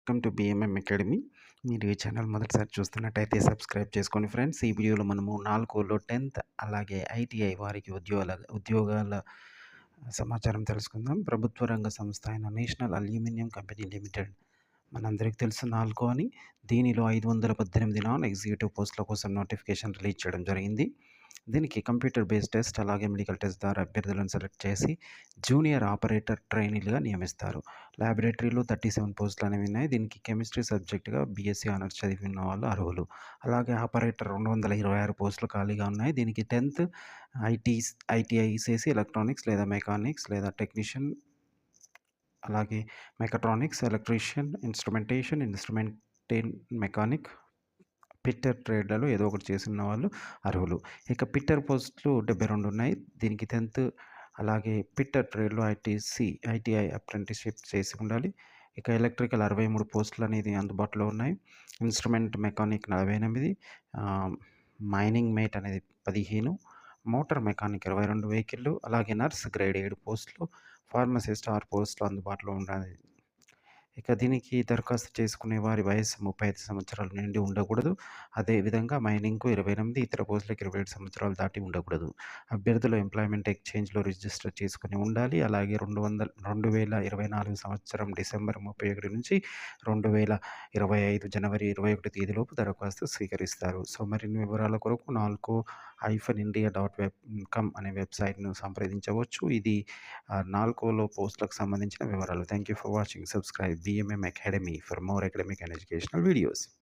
Welcome to బీఎంఎం academy. మీరు ఈ channel మొదటిసారి చూస్తున్నట్టయితే సబ్స్క్రైబ్ చేసుకోండి ఫ్రెండ్స్. ఈ వీడియోలో మనము 4లో 10థ్ అలాగే ఐటీఐ వారికి ఉద్యోగాల సమాచారం తెలుసుకుందాం. ప్రభుత్వ రంగ సంస్థ అయిన నేషనల్ అల్యూమినియం కంపెనీ లిమిటెడ్ మనందరికీ తెలుసు నాల్కో అని. దీనిలో 518 నాన్ ఎగ్జిక్యూటివ్ పోస్టుల కోసం నోటిఫికేషన్ రిలీజ్ చేయడం జరిగింది. దీనికి కంప్యూటర్ బేస్డ్ టెస్ట్ అలాగే మెడికల్ టెస్ట్ ద్వారా అభ్యర్థులను సెలెక్ట్ చేసి జూనియర్ ఆపరేటర్ ట్రైనీలుగా నియమిస్తారు. ల్యాబొరేటరీలో 37 పోస్టులు అనేవి ఉన్నాయి. దీనికి కెమిస్ట్రీ సబ్జెక్టుగా బీఎస్సీ ఆనర్స్ చదివి ఉన్న వాళ్ళు అర్హులు. అలాగే ఆపరేటర్ 226 పోస్టులు ఖాళీగా ఉన్నాయి. దీనికి 10th ఐటీఐ చేసి ఎలక్ట్రానిక్స్ లేదా మెకానిక్స్ లేదా టెక్నీషియన్ అలాగే మెకాట్రానిక్స్, ఎలక్ట్రీషియన్, ఇన్స్ట్రుమెంటేషన్ మెకానిక్, పిట్టర్ ట్రేడ్లలో ఏదో ఒకటి చేసిన వాళ్ళు అర్హులు. ఇక పిట్టర్ పోస్టులు 72 ఉన్నాయి. దీనికి 10th అలాగే పిట్టర్ ట్రేడ్లో ఐటీఐ అప్రెంటిస్‌షిప్ చేసి ఉండాలి. ఇక ఎలక్ట్రికల్ 63 పోస్టులు అనేది అందుబాటులో ఉన్నాయి. ఇన్స్ట్రుమెంట్ మెకానిక్ 48, మైనింగ్ మేట్ అనేది 15, మోటార్ మెకానిక్ 22 వెహికల్లు, అలాగే నర్స్ గ్రేడ్ 7 పోస్టులు, ఫార్మసిస్ట్ 6 పోస్టులు అందుబాటులో ఉన్నాయి. ఇక దీనికి దరఖాస్తు చేసుకునే వారి వయస్సు 35 సంవత్సరాలు నిండి ఉండకూడదు. అదేవిధంగా మైనింగ్‌కు 28, ఇతర పోస్టులకు 27 సంవత్సరాలు దాటి ఉండకూడదు. అభ్యర్థులు ఎంప్లాయ్‌మెంట్ ఎక్స్‌చేంజ్‌లో రిజిస్టర్ చేసుకొని ఉండాలి. అలాగే 2024 సంవత్సరం డిసెంబర్ 31 నుంచి 2025 జనవరి 21 తేదీలోపు దరఖాస్తు స్వీకరిస్తారు. సో, మరిన్ని వివరాల కొరకు nalco-india.com అనే వెబ్‌సైట్‌ను సంప్రదించవచ్చు. ఇది నాల్కోలో పోస్టులకు సంబంధించిన వివరాలు. Thank you for watching. Subscribe BMM Academy for more academic and educational videos.